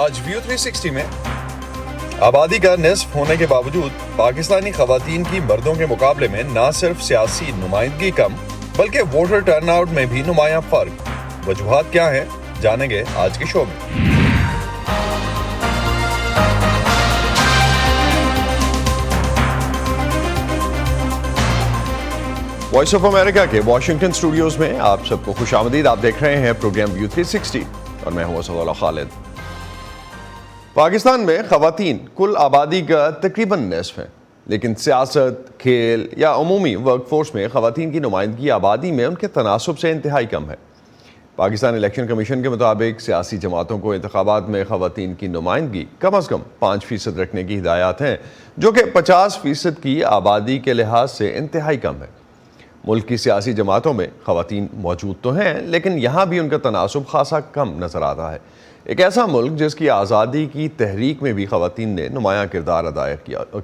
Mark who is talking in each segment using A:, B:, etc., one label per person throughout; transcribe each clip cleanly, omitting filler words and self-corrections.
A: آج ویو 360 میں آبادی کا نصف ہونے کے باوجود پاکستانی خواتین کی مردوں کے مقابلے میں نہ صرف سیاسی نمائندگی کم بلکہ ووٹر ٹرن آؤٹ میں بھی نمایاں فرق۔ وجوہات کیا ہیں جانیں گے آج کے شو میں۔ وائس آف امریکہ کے واشنگٹن اسٹوڈیوز میں آپ سب کو خوش آمدید۔ آپ دیکھ رہے ہیں پروگرام ویو 360 اور میں ہوں اسد اللہ خالد۔ پاکستان میں خواتین کل آبادی کا تقریباً نصف ہیں، لیکن سیاست، کھیل یا عمومی ورک فورس میں خواتین کی نمائندگی آبادی میں ان کے تناسب سے انتہائی کم ہے۔ پاکستان الیکشن کمیشن کے مطابق سیاسی جماعتوں کو انتخابات میں خواتین کی نمائندگی کم از کم 5% رکھنے کی ہدایات ہیں، جو کہ 50% کی آبادی کے لحاظ سے انتہائی کم ہے۔ ملک کی سیاسی جماعتوں میں خواتین موجود تو ہیں، لیکن یہاں بھی ان کا تناسب خاصا کم نظر آتا ہے۔ ایک ایسا ملک جس کی آزادی کی تحریک میں بھی خواتین نے نمایاں کردار ادا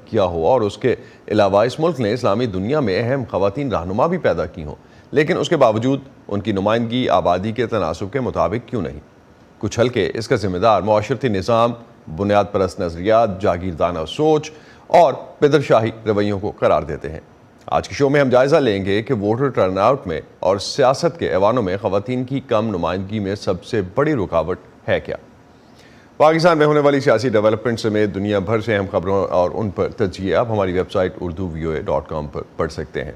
A: کیا ہو، اور اس کے علاوہ اس ملک نے اسلامی دنیا میں اہم خواتین رہنما بھی پیدا کی ہوں، لیکن اس کے باوجود ان کی نمائندگی آبادی کے تناسب کے مطابق کیوں نہیں؟ کچھ حلقے اس کا ذمہ دار معاشرتی نظام، بنیاد پرست نظریات، جاگیردانہ سوچ اور پدرشاہی رویوں کو قرار دیتے ہیں۔ آج کے شو میں ہم جائزہ لیں گے کہ ووٹر ٹرن آؤٹ میں اور سیاست کے ایوانوں میں خواتین کی کم نمائندگی میں سب سے بڑی رکاوٹ ہے کیا۔ پاکستان میں ہونے والی سیاسی ڈیولپمنٹ سمیت دنیا بھر سے اہم خبروں اور ان پر تجزیے آپ ہماری ویب سائٹ urduvoa.com پر پڑھ سکتے ہیں۔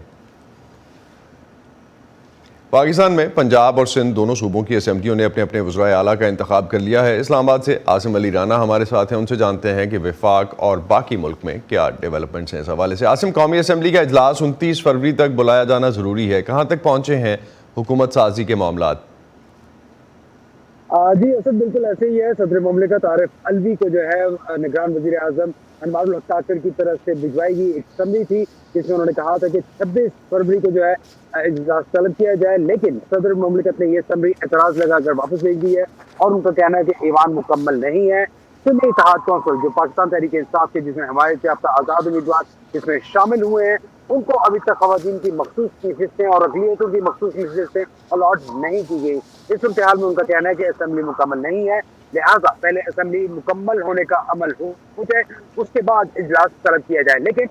A: پاکستان میں پنجاب اور سندھ دونوں صوبوں کی اسمبلیوں نے اپنے اپنے وزرائے اعلیٰ کا انتخاب کر لیا ہے۔ اسلام آباد سے عاصم علی رانا ہمارے ساتھ ہیں، ان سے جانتے ہیں کہ وفاق اور باقی ملک میں کیا ڈیولپمنٹس ہیں۔ اس حوالے سے عاصم، قومی اسمبلی کا اجلاس 29 فروری تک بلایا جانا ضروری ہے، کہاں تک پہنچے ہیں حکومت سازی کے معاملات؟
B: جی اسد، بالکل ایسے ہی ہے۔ صدر مملکت عارف علوی کو جو ہے نگران وزیر اعظم انوار الحق تاکر کی طرف سے بھجوائی گئی ایک اسمبلی تھی، جس میں انہوں نے کہا تھا کہ 26 فروری کو جو ہے اجلاس طلب کیا جائے، لیکن صدر مملکت نے یہ اسمبلی اعتراض لگا کر واپس بھیج دی ہے، اور ان کا کہنا ہے کہ ایوان مکمل نہیں ہے۔ سنی اتحاد کونسل جو پاکستان تحریک انصاف کے جس میں حمایت یافتہ آزاد امیدوار جس میں شامل ہوئے ہیں، ان کو ابھی تک خواتین کی مخصوص نشستیں اور اقلیتوں کی مخصوص نشستیں الاٹ نہیں کی گئی۔ اس صورتحال میں ان کا کہنا ہے کہ اسمبلی مکمل نہیں ہے، لہٰذا پہلے اسمبلی مکمل ہونے کا عمل ہو جائے، اس کے بعد اجلاس طلب کیا جائے۔ لیکن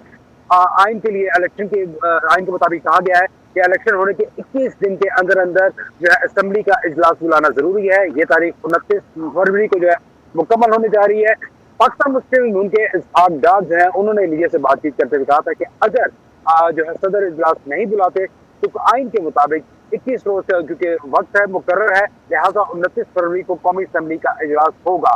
B: آئین کے لیے الیکشن کے آئین کے مطابق کہا گیا ہے کہ الیکشن ہونے کے 21 دن کے اندر اندر جو ہے اسمبلی کا اجلاس بلانا ضروری ہے۔ یہ تاریخ 29 فروری کو جو ہے مکمل ہونے جا رہی ہے۔ پاکستان مسلم یونین کے اسحاق ڈار جو ہیں، انہوں نے میڈیا سے بات چیت کرتے ہوئے کہا تھا کہ اگر جو ہے صدر اجلاس نہیں بلاتے تو آئین کے مطابق 21 روز سے کیونکہ وقت ہے مقرر ہے، لہٰذا 29 فروری کو قومی اسمبلی کا اجلاس ہوگا۔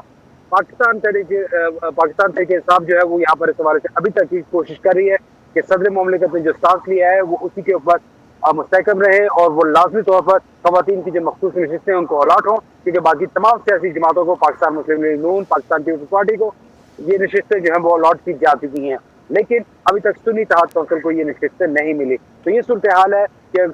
B: پاکستان تحریک انصاف جو ہے وہ یہاں پر اس حوالے سے ابھی تک کی کوشش کر رہی ہے کہ صدر مملکت نے جو سانس لیا ہے وہ اسی کے اوپر مستحکم رہے، اور وہ لازمی طور پر خواتین کی جو مخصوص نشستیں ان کو الاٹ ہوں، کیونکہ باقی تمام سیاسی جماعتوں کو، پاکستان مسلم لیگ نون، پاکستان پیپلز پارٹی کو یہ نشستیں جو ہیں وہ الاٹ کی جا چکی ہیں، لیکن ابھی تک سنی اتحاد کونسل کو یہ نشستیں نہیں ملی۔ تو یہ صورتحال ہے کہ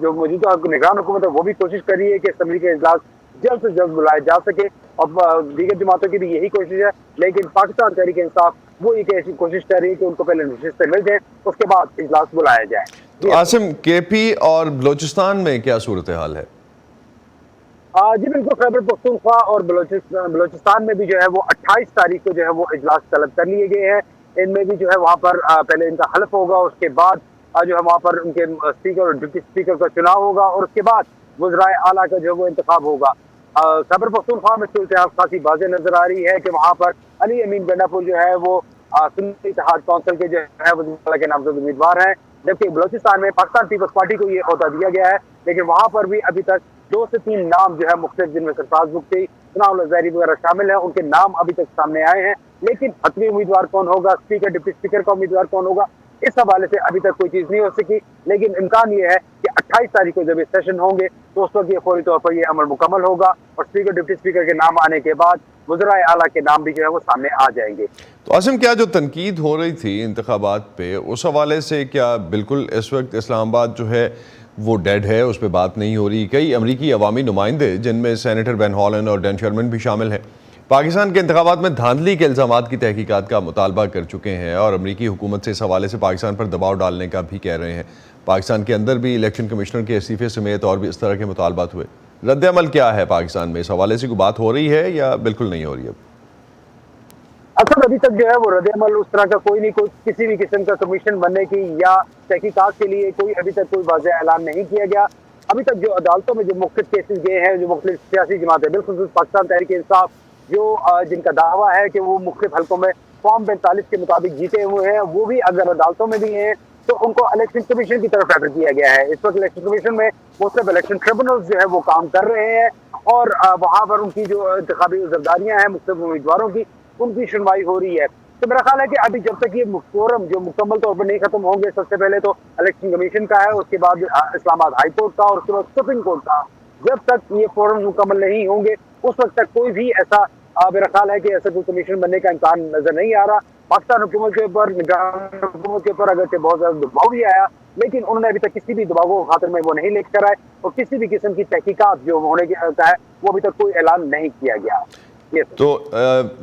B: جو موجودہ نگران حکومت ہے وہ بھی کوشش کر رہی ہے کہ اسمبلی کا اجلاس جلد سے جلد بلایا جا سکے، اور دیگر جماعتوں کی بھی یہی کوشش ہے، لیکن پاکستان تحریک انصاف وہ ایک ایسی کوشش کر رہی ہے کہ ان کو پہلے نشستیں مل جائیں، اس کے بعد اجلاس بلایا جائے۔
A: تو عاصم، کے پی اور بلوچستان میں کیا صورتحال ہے؟
B: جی بالکل، خیبر پختونخوا اور بلوچستان میں بھی جو ہے وہ 28 تاریخ کو جو ہے وہ اجلاس طلب کر لیے گئے ہیں۔ ان میں بھی جو ہے وہاں پر پہلے ان کا حلف ہوگا، اس کے بعد جو ہے وہاں پر ان کے اسپیکر اور ڈپٹی اسپیکر کا چناؤ ہوگا، اور اس کے بعد وزرائے اعلیٰ کا جو ہے وہ انتخاب ہوگا۔ خیبر پختونخوا میں صورتحال خاصی واضح نظر آ رہی ہے کہ وہاں پر علی امین گنڈا پور جو ہے وہ سنی اتحاد کونسل کے جو ہے وزیر اعلیٰ کے نامزد امیدوار ہیں، جبکہ بلوچستان میں پاکستان پیپلز پارٹی کو یہ عہدہ دیا گیا ہے، لیکن وہاں پر بھی ابھی تک 2 سے 3 نام جو ہے مختلف، جن میں سرفراز بگٹی، ثناء اللہ زہری وغیرہ شامل ہیں، ان کے نام ابھی تک سامنے آئے ہیں، لیکن حتمی امیدوار کون ہوگا، اسپیکر ڈپٹی اسپیکر کا امیدوار کون ہوگا، اس حوالے سے ابھی تک کوئی چیز نہیں ہو سکی۔ لیکن امکان یہ ہے کہ 28 تاریخ کو جب یہ سیشن ہوں گے تو اس وقت یہ فوری طور پر یہ عمل مکمل ہوگا، اور اسپیکر ڈپٹی اسپیکر کے نام آنے کے بعد وزرائے اعلیٰ کے نام بھی جو ہے وہ سامنے آ جائیں گے۔
A: تو عاصم، کیا جو تنقید ہو رہی تھی انتخابات پہ، اس حوالے سے کیا بالکل اس وقت اسلام آباد جو ہے وہ ڈیڈ ہے، اس پہ بات نہیں ہو رہی؟ کئی امریکی عوامی نمائندے، جن میں سینیٹر بین ہالن اور ڈین شرمن بھی شامل ہیں، پاکستان کے انتخابات میں دھاندلی کے الزامات کی تحقیقات کا مطالبہ کر چکے ہیں، اور امریکی حکومت سے اس حوالے سے پاکستان پر دباؤ ڈالنے کا بھی کہہ رہے ہیں۔ پاکستان کے اندر بھی الیکشن کمشنر کے استعفے سمیت اور بھی اس طرح کے مطالبات ہوئے۔ رد عمل کیا ہے پاکستان میں؟ اس حوالے سے کوئی بات ہو رہی ہے یا بالکل نہیں ہو رہی اب؟
B: اصل ابھی تک جو ہے وہ رد عمل اس طرح کا کوئی نہیں، کوئی کسی بھی قسم کا کمیشن بننے کی یا تحقیقات کے لیے کوئی ابھی تک کوئی واضح اعلان نہیں کیا گیا۔ ابھی تک جو عدالتوں میں جو مختلف کیسز گئے ہیں، جو مختلف سیاسی جماعتیں بالخصوص پاکستان تحریک انصاف جو جن کا دعویٰ ہے کہ وہ مختلف حلقوں میں فارم 45 کے مطابق جیتے ہوئے ہیں، وہ بھی اگر عدالتوں میں بھی ہیں تو ان کو الیکشن کمیشن کی طرف ریفر کیا گیا ہے۔ اس وقت الیکشن کمیشن میں مختلف الیکشن ٹریبونلز جو ہے وہ کام کر رہے ہیں اور وہاں پر ان کی جو انتخابی عذرداریاں ہیں مختلف امیدواروں کی، ان کی سنوائی ہو رہی ہے۔ تو میرا خیال ہے کہ ابھی جب تک یہ فورم جو مکمل طور پر نہیں ختم ہوں گے، سب سے پہلے تو الیکشن کمیشن کا ہے، اس کے بعد اسلام آباد ہائی کورٹ کا اور اس کے بعد سپریم کورٹ کا، جب تک یہ فورم مکمل نہیں ہوں گے اس وقت تک کوئی بھی ایسا میرا خیال ہے کہ ایسا کوئی کمیشن بننے کا امکان نظر نہیں آ رہا۔ پاکستان حکومت کے اوپر، نگران حکومت کے اوپر اگرچہ بہت زیادہ دباؤ بھی آیا، لیکن انہوں نے ابھی تک کسی بھی دباؤ کو خاطر میں وہ نہیں لے کر آئے اور کسی بھی قسم کی تحقیقات جو ہونے کا ہے وہ ابھی تک کوئی اعلان نہیں کیا گیا۔
A: تو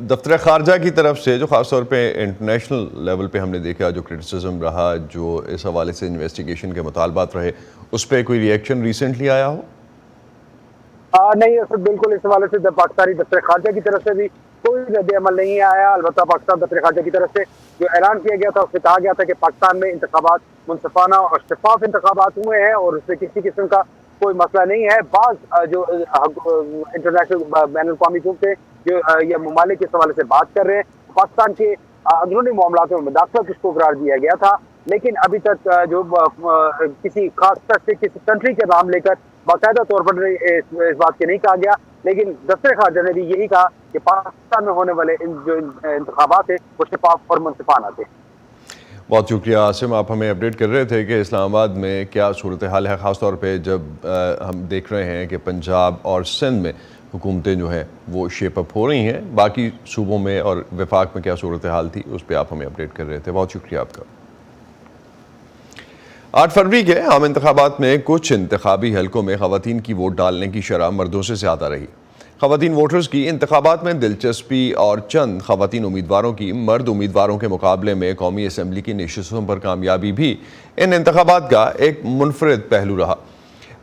A: دفتر خارجہ کی طرف سے جو خاص طور پہ انٹرنیشنل لیول پہ ہم نے دیکھا جو کرٹیسزم رہا، جو اس حوالے سے انویسٹیگیشن کے مطالبات رہے، اس پہ کوئی ری ایکشن ریسنٹلی آیا ہو؟
B: نہیں، بالکل اس حوالے سے پاکستانی دفتر خارجہ کی طرف سے بھی کوئی رد عمل نہیں آیا۔ البتہ پاکستان دفتر خارجہ کی طرف سے جو اعلان کیا گیا تھا اس میں کہا گیا تھا کہ پاکستان میں انتخابات منصفانہ اور شفاف انتخابات ہوئے ہیں اور اس میں کسی قسم کا کوئی مسئلہ نہیں ہے۔ بعض جو انٹرنیشنل بین الاقوامی سے جو یا ممالک اس حوالے سے بات کر رہے ہیں، پاکستان کے اندرونی معاملات میں مداخلت اس کو قرار دیا گیا تھا، لیکن ابھی تک جو کسی خاص طرح سے کسی کنٹری کا نام لے کر باقاعدہ طور پر اس بات کے نہیں کہا گیا، لیکن دفتر خارجہ نے بھی یہی کہا کہ پاکستان میں ہونے والے جو انتخابات ہیں وہ شفاف اور منصفانہ تھے۔
A: بہت شکریہ عاصم، آپ ہمیں اپڈیٹ کر رہے تھے کہ اسلام آباد میں کیا صورتحال ہے، خاص طور پہ جب ہم دیکھ رہے ہیں کہ پنجاب اور سندھ میں حکومتیں جو ہیں وہ شیپ اپ ہو رہی ہیں، باقی صوبوں میں اور وفاق میں کیا صورتحال تھی اس پہ آپ ہمیں اپڈیٹ کر رہے تھے۔ بہت شکریہ آپ کا۔ 8 فروری کے عام انتخابات میں کچھ انتخابی حلقوں میں خواتین کی ووٹ ڈالنے کی شرح مردوں سے زیادہ رہی۔ خواتین ووٹرز کی انتخابات میں دلچسپی اور چند خواتین امیدواروں کی مرد امیدواروں کے مقابلے میں قومی اسمبلی کی نشستوں پر کامیابی بھی ان انتخابات کا ایک منفرد پہلو رہا۔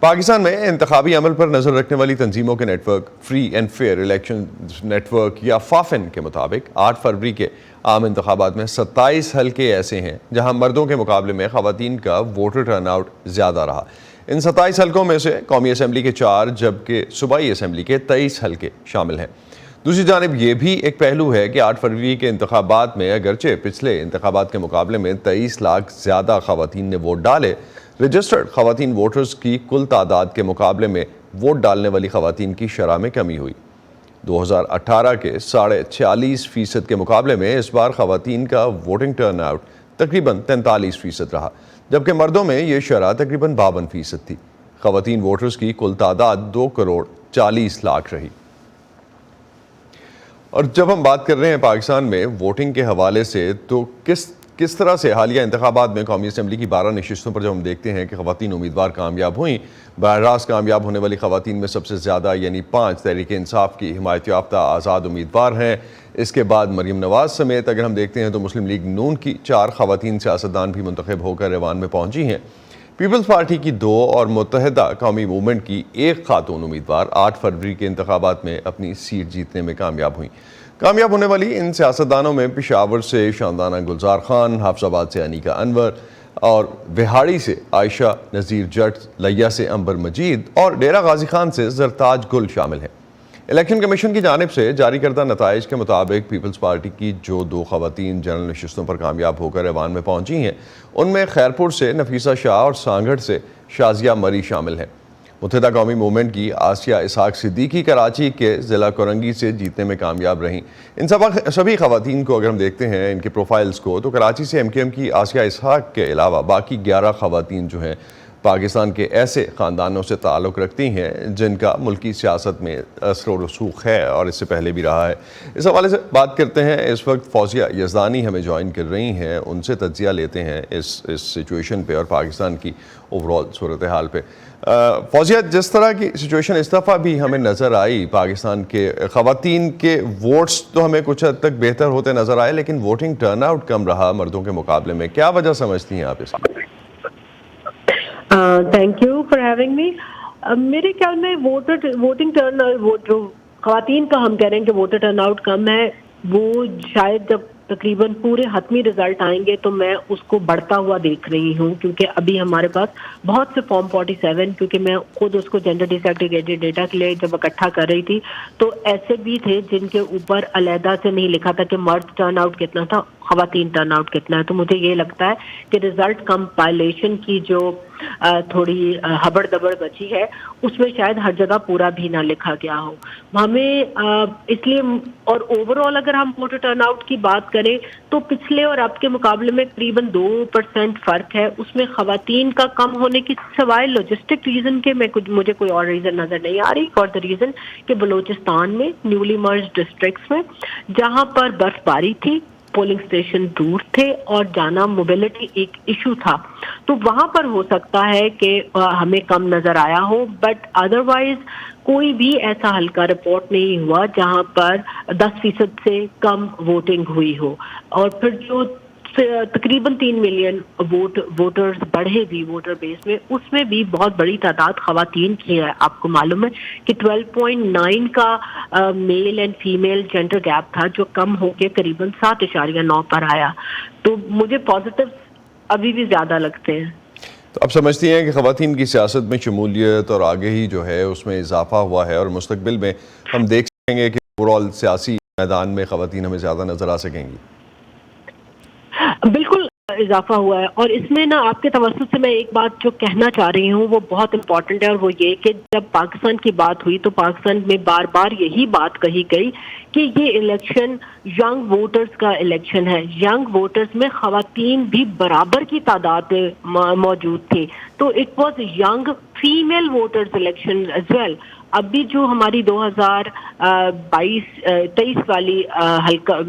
A: پاکستان میں انتخابی عمل پر نظر رکھنے والی تنظیموں کے network free and fair election network یا فافن کے مطابق 8 فروری کے عام انتخابات میں 27 حلقے ایسے ہیں جہاں مردوں کے مقابلے میں خواتین کا ووٹر ٹرن آؤٹ زیادہ رہا۔ ان 27 حلقوں میں سے قومی اسمبلی کے 4 جبکہ صوبائی اسمبلی کے 23 حلقے شامل ہیں۔ دوسری جانب یہ بھی ایک پہلو ہے کہ 8 فروری کے انتخابات میں اگرچہ پچھلے انتخابات کے مقابلے میں 23 لاکھ زیادہ خواتین نے ووٹ ڈالے، رجسٹرڈ خواتین ووٹرز کی کل تعداد کے مقابلے میں ووٹ ڈالنے والی خواتین کی شرح میں کمی ہوئی۔ 2018 کے 46.5% کے مقابلے میں اس بار خواتین کا ووٹنگ ٹرن آؤٹ تقریباً 43% رہا، جبکہ مردوں میں یہ شرح تقریباً 52% تھی۔ خواتین ووٹرز کی کل تعداد 2 کروڑ 40 لاکھ رہی۔ اور جب ہم بات کر رہے ہیں پاکستان میں ووٹنگ کے حوالے سے، تو کس طرح سے حالیہ انتخابات میں قومی اسمبلی کی 12 نشستوں پر جب ہم دیکھتے ہیں کہ خواتین امیدوار کامیاب ہوئیں، براہ راست کامیاب ہونے والی خواتین میں سب سے زیادہ یعنی 5 تحریک انصاف کی حمایت یافتہ آزاد امیدوار ہیں۔ اس کے بعد مریم نواز سمیت اگر ہم دیکھتے ہیں تو مسلم لیگ نون کی 4 خواتین سیاستدان بھی منتخب ہو کر ایوان میں پہنچی ہیں۔ پیپلز پارٹی کی 2 اور متحدہ قومی موومنٹ کی 1 خاتون امیدوار 8 فروری کے انتخابات میں اپنی سیٹ جیتنے میں کامیاب ہوئیں۔ کامیاب ہونے والی ان سیاستدانوں میں پشاور سے شاندانہ گلزار خان، حافظ آباد سے انیکا انور اور وہاڑی سے عائشہ نذیر جٹ، لیا سے عنبر مجید اور ڈیرہ غازی خان سے زرتاج گل شامل ہیں۔ الیکشن کمیشن کی جانب سے جاری کردہ نتائج کے مطابق پیپلز پارٹی کی جو 2 خواتین جنرل نشستوں پر کامیاب ہو کر ایوان میں پہنچی ہیں، ان میں خیرپور سے نفیسہ شاہ اور سانگھڑ سے شازیہ مری شامل ہیں۔ متحدہ قومی موومنٹ کی آسیہ اسحاق صدیقی کراچی کے ضلع کورنگی سے جیتنے میں کامیاب رہیں۔ ان سبھی خواتین کو اگر ہم دیکھتے ہیں ان کے پروفائلز کو، تو کراچی سے ایم کیو ایم کی آسیہ اسحاق کے علاوہ باقی 11 خواتین جو ہیں پاکستان کے ایسے خاندانوں سے تعلق رکھتی ہیں جن کا ملکی سیاست میں اثر و رسوخ ہے اور اس سے پہلے بھی رہا ہے۔ اس حوالے سے بات کرتے ہیں، اس وقت فوزیہ یزدانی ہمیں جوائن کر رہی ہیں، ان سے تجزیہ لیتے ہیں اس سچویشن پہ اور پاکستان کی اوورال صورتحال پہ۔ فوزیہ، جس طرح کی سچویشن اس دفعہ بھی ہمیں نظر آئی، پاکستان کے خواتین کے ووٹس تو ہمیں کچھ حد تک بہتر ہوتے نظر آئے، لیکن ووٹنگ ٹرن آؤٹ کم رہا مردوں کے مقابلے میں، کیا وجہ سمجھتی ہیں آپ اس کی؟
C: Thank you for having me. میرے خیال میں ووٹنگ ٹرن جو خواتین کا ہم کہہ رہے ہیں کہ ووٹر ٹرن آؤٹ کم ہے، وہ شاید جب تقریباً پورے حتمی رزلٹ آئیں گے تو میں اس کو بڑھتا ہوا دیکھ رہی ہوں، کیونکہ ابھی ہمارے پاس بہت سے فارم 47، کیونکہ میں خود اس کو جینڈر ڈی سیگریگیٹڈ ڈیٹا کے لیے جب اکٹھا کر رہی تھی تو ایسے بھی تھے جن کے اوپر علیحدہ سے نہیں لکھا تھا کہ مرد ٹرن آؤٹ کتنا تھا، خواتین ٹرن آؤٹ کتنا ہے. تو مجھے یہ لگتا ہے کہ رزلٹ کمپائلیشن کی جو تھوڑی ہبڑ دبڑ بچی ہے اس میں شاید ہر جگہ پورا بھی نہ لکھا گیا ہو. ہمیں اس لیے، اور اوور آل اگر ہم ووٹر ٹرن آؤٹ کی بات کریں تو پچھلے اور اب کے مقابلے میں تقریباً 2% فرق ہے. اس میں خواتین کا کم ہونے کی سوائے لاجسٹک ریزن کے مجھے کوئی اور ریزن نظر نہیں آ رہی. فار دا ریزن کہ بلوچستان میں نیولی مرج ڈسٹرکٹس میں جہاں پر برف باری تھی، پولنگ اسٹیشن دور تھے اور جانا موبلٹی ایک ایشو تھا، تو وہاں پر ہو سکتا ہے کہ ہمیں کم نظر آیا ہو. بٹ ادروائز کوئی بھی ایسا حلقہ رپورٹ نہیں ہوا جہاں پر 10% سے کم ووٹنگ ہوئی ہو. اور پھر جو تقریباً 3 ملین ووٹرز بڑھے بھی ووٹر بیس میں، اس میں بھی بہت بڑی تعداد خواتین کی ہے. آپ کو معلوم ہے کہ 12.9 کا male and female gender gap تھا، جو کم ہو کے قریباً 7.9 پر آیا. تو مجھے پازیٹیو ابھی بھی زیادہ لگتے ہیں.
A: تو اب سمجھتی ہیں کہ خواتین کی سیاست میں شمولیت اور آگے ہی جو ہے اس میں اضافہ ہوا ہے، اور مستقبل میں ہم دیکھ سکیں گے کہ اوورال سیاسی میدان میں خواتین ہمیں زیادہ نظر آ سکیں گی؟
C: بالکل اضافہ ہوا ہے. اور اس میں نا آپ کے توسط سے میں ایک بات جو کہنا چاہ رہی ہوں وہ بہت امپورٹنٹ ہے، اور وہ یہ کہ جب پاکستان کی بات ہوئی تو پاکستان میں بار بار یہی بات کہی گئی کہ یہ الیکشن ینگ ووٹرز کا الیکشن ہے. ینگ ووٹرز میں خواتین بھی برابر کی تعداد میں موجود تھی، تو it was young female voters election as well. اب بھی جو ہماری 2023 والی حلقہ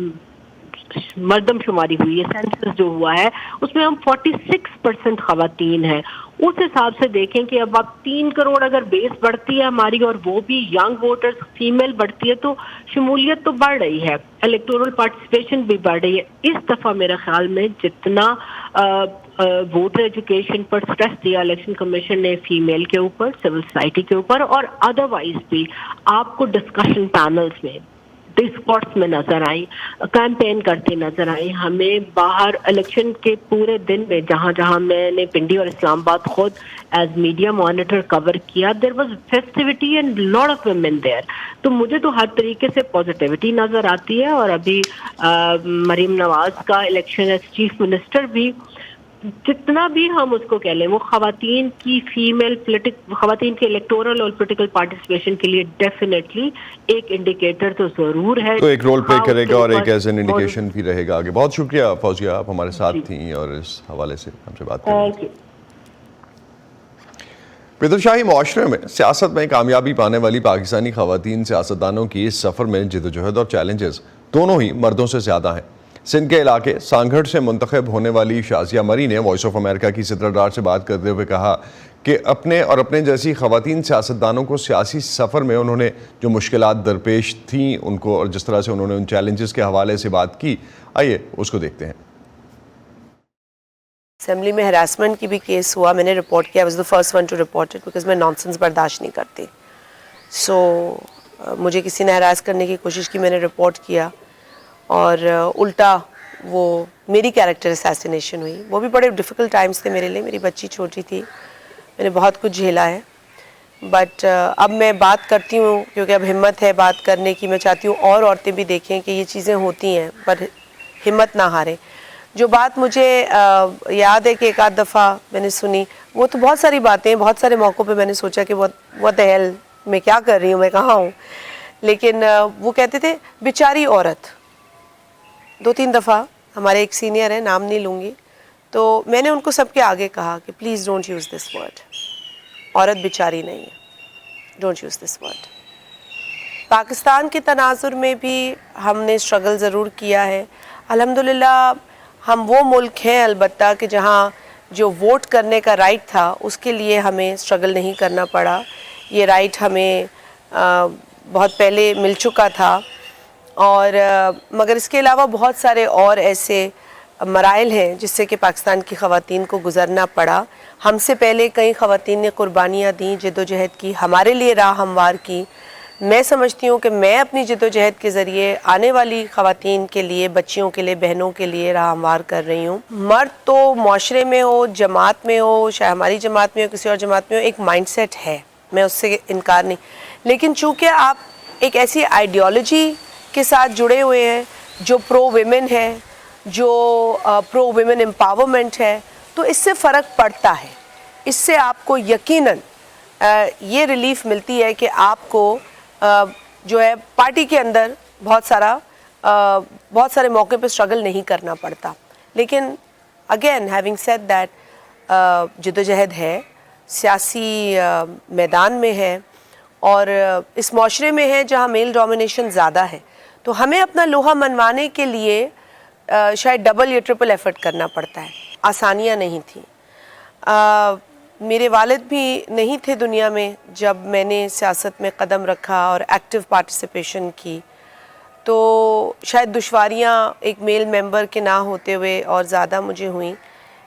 C: مردم شماری ہوئی ہے، سینسس جو ہوا ہے، اس میں ہم 46% خواتین ہیں. اس حساب سے دیکھیں کہ اب آپ 3 کروڑ اگر بیس بڑھتی ہے ہماری اور وہ بھی ینگ ووٹرز فیمیل بڑھتی ہے تو شمولیت تو بڑھ رہی ہے، الیکٹورل پارٹیسپیشن بھی بڑھ رہی ہے. اس دفعہ میرے خیال میں جتنا ووٹر ایجوکیشن پر اسٹریس دیا الیکشن کمیشن نے فیمیل کے اوپر، سول سوسائٹی کے اوپر، اور ادروائز بھی آپ کو ڈسکشن پینلز میں، ڈسکورس میں نظر آئی، کیمپین کرتی نظر آئی. ہمیں باہر الیکشن کے پورے دن میں جہاں جہاں میں نے پنڈی اور اسلام آباد خود ایز میڈیا مانیٹر کور کیا، there was festivity and lot of women there. تو مجھے تو ہر طریقے سے پازیٹیوٹی نظر آتی ہے. اور ابھی مریم نواز کا الیکشن ایز چیف منسٹر بھی، جتنا بھی ہم اس کو کہہ لیں، وہ خواتین کی خواتین کے الیکٹورل اور پولیٹیکل پارٹیسپیشن کے لیے ڈیفینیٹلی ایک انڈیکیٹر تو ضرور ہے،
A: تو ایک رول پلے کرے گا اور ایک ایز این انڈیکیشن بھی رہے گا آگے. بہت شکریہ فوزیہ، آپ ہمارے ساتھ تھیں اور اس حوالے سے ہم سے بات کریں. پیدر شاہی معاشرے میں سیاست میں کامیابی پانے والی پاکستانی خواتین سیاستدانوں کی اس سفر میں جدوجہد اور چیلنجز دونوں ہی مردوں سے زیادہ ہیں. سندھ کے علاقے سانگھڑ سے منتخب ہونے والی شازیہ مری نے وائس آف امریکہ کی صدر سے بات کرتے ہوئے کہا کہ اپنے جیسی خواتین سیاستدانوں کو سیاسی سفر میں انہوں نے جو مشکلات درپیش تھیں ان کو، اور جس طرح سے انہوں نے ان چیلنجز کے حوالے سے بات کی، آئیے اس کو دیکھتے ہیں.
D: اسمبلی میں ہراسمنٹ کی بھی کیس ہوا، میں نے رپورٹ کیا. I was the first one to report it because میں نانسنس برداشت نہیں کرتی. مجھے کسی نے ہراس کرنے کی کوشش کی، میں نے رپورٹ کیا، اور الٹا وہ میری کیریکٹر اسیسینیشن ہوئی. وہ بھی بڑے ڈیفیکلٹ ٹائمز تھے میرے لیے، میری بچی چھوٹی تھی، میں نے بہت کچھ جھیلا ہے. بٹ اب میں بات کرتی ہوں کیونکہ اب ہمت ہے بات کرنے کی. میں چاہتی ہوں اور عورتیں بھی دیکھیں کہ یہ چیزیں ہوتی ہیں، پر ہمت نہ ہاریں. جو بات مجھے یاد ہے کہ ایک آدھ دفعہ میں نے سنی، وہ تو بہت ساری باتیں، بہت سارے موقعوں پہ میں نے سوچا کہ what the hell میں کیا کر رہی ہوں، میں کہاں ہوں. لیکن وہ کہتے تھے بیچاری عورت. 2-3 دفعہ ہمارے ایک سینئر ہیں، نام نہیں لوں گی، تو میں نے ان کو سب کے آگے کہا کہ please don't use this word. عورت بیچاری نہیں ہے، don't use this word. Pakistan کے تناظر میں بھی ہم نے اسٹرگل ضرور کیا ہے. الحمدللہ ہم وہ ملک ہیں البتہ کہ جہاں جو ووٹ کرنے کا رائٹ تھا اس کے لیے ہمیں اسٹرگل نہیں کرنا پڑا. یہ رائٹ ہمیں بہت پہلے مل چکا تھا. اور مگر اس کے علاوہ بہت سارے اور ایسے مراحل ہیں جس سے کہ پاکستان کی خواتین کو گزرنا پڑا. ہم سے پہلے کئی خواتین نے قربانیاں دیں، جد و جہد کی، ہمارے لیے راہ ہموار کی. میں سمجھتی ہوں کہ میں اپنی جدوجہد کے ذریعے آنے والی خواتین کے لیے، بچیوں کے لیے، بہنوں کے لیے راہ ہموار کر رہی ہوں. مرد تو معاشرے میں ہو، جماعت میں ہو، چاہے ہماری جماعت میں ہو، کسی اور جماعت میں ہو، ایک مائنڈ سیٹ ہے، میں اس سے انکار نہیں. لیکن چونکہ آپ ایک ایسی آئیڈیالوجی کے ساتھ جڑے ہوئے ہیں جو پرو ویمن ہے، جو پرو ویمن امپاورمنٹ ہے، تو اس سے فرق پڑتا ہے. اس سے آپ کو یقیناً یہ ریلیف ملتی ہے کہ آپ کو جو ہے پارٹی کے اندر بہت سارے موقع پہ اسٹرگل نہیں کرنا پڑتا. لیکن اگین ہیونگ سیڈ دیٹ، جدوجہد ہے، سیاسی میدان میں ہے اور اس معاشرے میں ہے جہاں میل ڈومینیشن زیادہ ہے، تو ہمیں اپنا لوہا منوانے کے لیے شاید ڈبل یا ٹرپل ایفرٹ کرنا پڑتا ہے. آسانیاں نہیں تھیں. میرے والد بھی نہیں تھے دنیا میں جب میں نے سیاست میں قدم رکھا اور ایکٹیو پارٹیسپیشن کی، تو شاید دشواریاں ایک میل ممبر کے نہ ہوتے ہوئے اور زیادہ مجھے ہوئیں.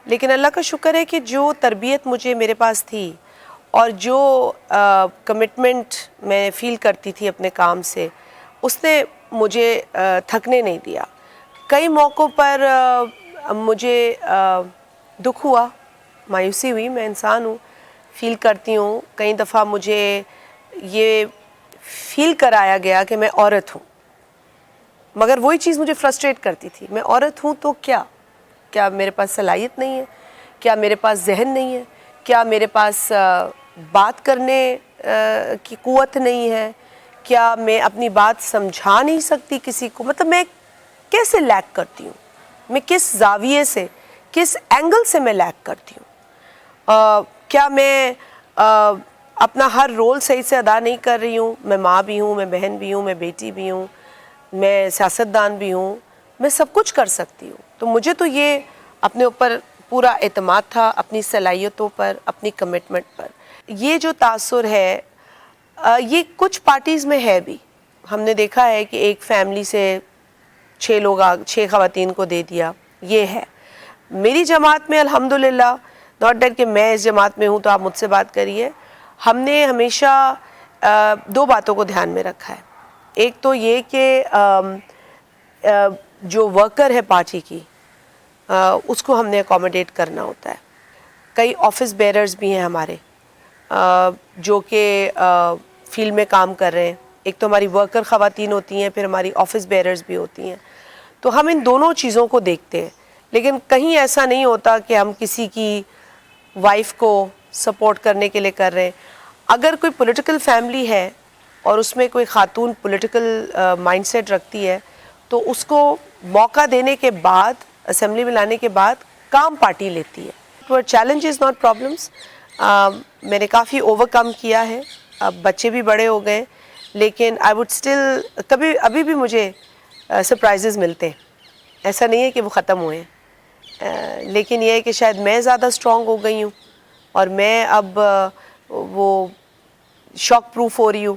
D: لیکن اللہ کا شکر ہے کہ جو تربیت مجھے میرے پاس تھی اور جو کمٹمنٹ میں فیل کرتی تھی اپنے کام سے، اس نے مجھے تھکنے نہیں دیا. کئی موقعوں پر مجھے دکھ ہوا، مایوسی ہوئی، میں انسان ہوں، فیل کرتی ہوں. کئی دفعہ مجھے یہ فیل کرایا گیا کہ میں عورت ہوں، مگر وہی چیز مجھے فرسٹریٹ کرتی تھی. میں عورت ہوں تو کیا میرے پاس صلاحیت نہیں ہے؟ کیا میرے پاس ذہن نہیں ہے؟ کیا میرے پاس بات کرنے کی قوت نہیں ہے؟ کیا میں اپنی بات سمجھا نہیں سکتی کسی کو؟ مطلب میں کیسے لیک کرتی ہوں؟ میں کس زاویے سے، کس اینگل سے میں لیک کرتی ہوں؟ کیا میں اپنا ہر رول صحیح سے ادا نہیں کر رہی ہوں؟ میں ماں بھی ہوں، میں بہن بھی ہوں، میں بیٹی بھی ہوں، میں سیاستدان بھی ہوں، میں سب کچھ کر سکتی ہوں. تو مجھے تو یہ اپنے اوپر پورا اعتماد تھا، اپنی صلاحیتوں پر، اپنی کمٹمنٹ پر. یہ جو تاثر ہے یہ کچھ پارٹیز میں ہے بھی. ہم نے دیکھا ہے کہ ایک فیملی سے 6 خواتین کو دے دیا. یہ ہے میری جماعت میں الحمدللہ، ناٹ دیٹ کہ میں اس جماعت میں ہوں تو آپ مجھ سے بات کریے. ہم نے ہمیشہ 2 باتوں کو دھیان میں رکھا ہے. ایک تو یہ کہ جو ورکر ہے پارٹی کی، اس کو ہم نے اکوموڈیٹ کرنا ہوتا ہے. کئی آفس بیئررز بھی ہیں ہمارے جو کہ فیلڈ میں کام کر رہے ہیں. ایک تو ہماری ورکر خواتین ہوتی ہیں، پھر ہماری آفس بیئررز بھی ہوتی ہیں. تو ہم ان دونوں چیزوں کو دیکھتے ہیں. لیکن کہیں ایسا نہیں ہوتا کہ ہم کسی کی وائف کو سپورٹ کرنے کے لیے کر رہے ہیں. اگر کوئی پولیٹیکل فیملی ہے اور اس میں کوئی خاتون پولیٹیکل مائنڈ سیٹ رکھتی ہے تو اس کو موقع دینے کے بعد، اسمبلی میں لانے کے بعد کام پارٹی لیتی ہے. Challenges not problems. میں نے کافی اوور کم کیا ہے. اب بچے بھی بڑے ہو گئے، لیکن آئی وڈ اسٹل ابھی بھی مجھے سرپرائزز ملتے ہیں. ایسا نہیں ہے کہ وہ ختم ہوئے ہیں، لیکن یہ ہے کہ شاید میں زیادہ اسٹرانگ ہو گئی ہوں اور میں اب وہ شاک پروف ہو رہی ہوں.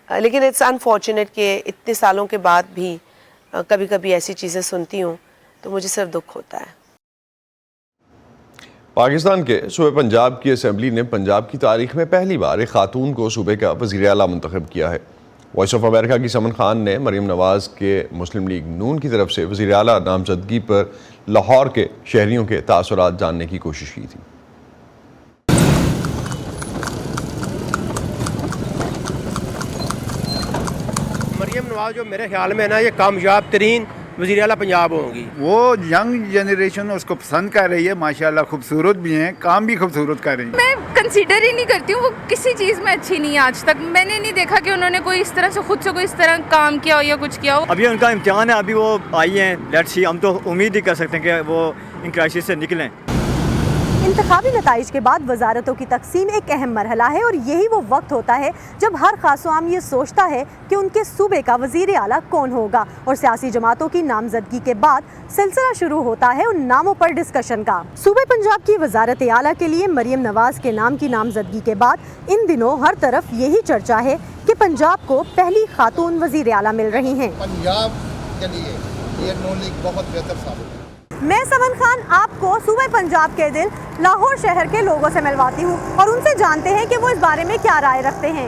D: لیکن اٹس انفارچونیٹ کہ اتنے سالوں کے بعد بھی کبھی کبھی ایسی چیزیں سنتی ہوں تو مجھے صرف دکھ ہوتا ہے.
A: پاکستان کے صوبے پنجاب کی اسمبلی نے پنجاب کی تاریخ میں پہلی بار ایک خاتون کو صوبے کا وزیر اعلیٰ منتخب کیا ہے. وائس آف امریکہ کی سمن خان نے مریم نواز کے مسلم لیگ نون کی طرف سے وزیر اعلیٰ نامزدگی پر لاہور کے شہریوں کے تاثرات جاننے کی کوشش کی تھی.
E: مریم نواز جو میرے خیال میں نا یہ کامیاب ترین وزیر اعلیٰ پنجاب ہوں گی.
F: وہ ینگ جنریشن اس کو پسند کر رہی ہے، ماشاءاللہ خوبصورت بھی ہیں، کام بھی خوبصورت کر رہی ہیں.
G: میں کنسیڈر ہی نہیں کرتی ہوں، وہ کسی چیز میں اچھی نہیں ہے. آج تک میں نے نہیں دیکھا کہ انہوں نے کوئی اس طرح سے خود سے کوئی اس طرح کام کیا ہو یا کچھ کیا ہو.
H: ابھی ان کا امتحان ہے، ابھی وہ آئی ہیں، لیٹس سی. ہم تو امید ہی کر سکتے ہیں کہ وہ ان کرائسس سے نکلیں.
I: انتخابی نتائج کے بعد وزارتوں کی تقسیم ایک اہم مرحلہ ہے اور یہی وہ وقت ہوتا ہے جب ہر خاص و عام یہ سوچتا ہے کہ ان کے صوبے کا وزیر اعلیٰ کون ہوگا، اور سیاسی جماعتوں کی نامزدگی کے بعد سلسلہ شروع ہوتا ہے ان ناموں پر ڈسکشن کا. صوبے پنجاب کی وزارت اعلیٰ کے لیے مریم نواز کے نام کی نامزدگی کے بعد ان دنوں ہر طرف یہی چرچا ہے کہ پنجاب کو پہلی خاتون وزیر اعلیٰ مل رہی ہیں.
J: پنجاب کے لیے یہ نون لیگ بہت بہتر ثابت ہے.
I: میں سمن خان آپ کو صوبے پنجاب کے دل لاہور شہر کے لوگوں سے ملواتی ہوں اور ان سے جانتے ہیں کہ وہ اس بارے میں کیا رائے رکھتے ہیں.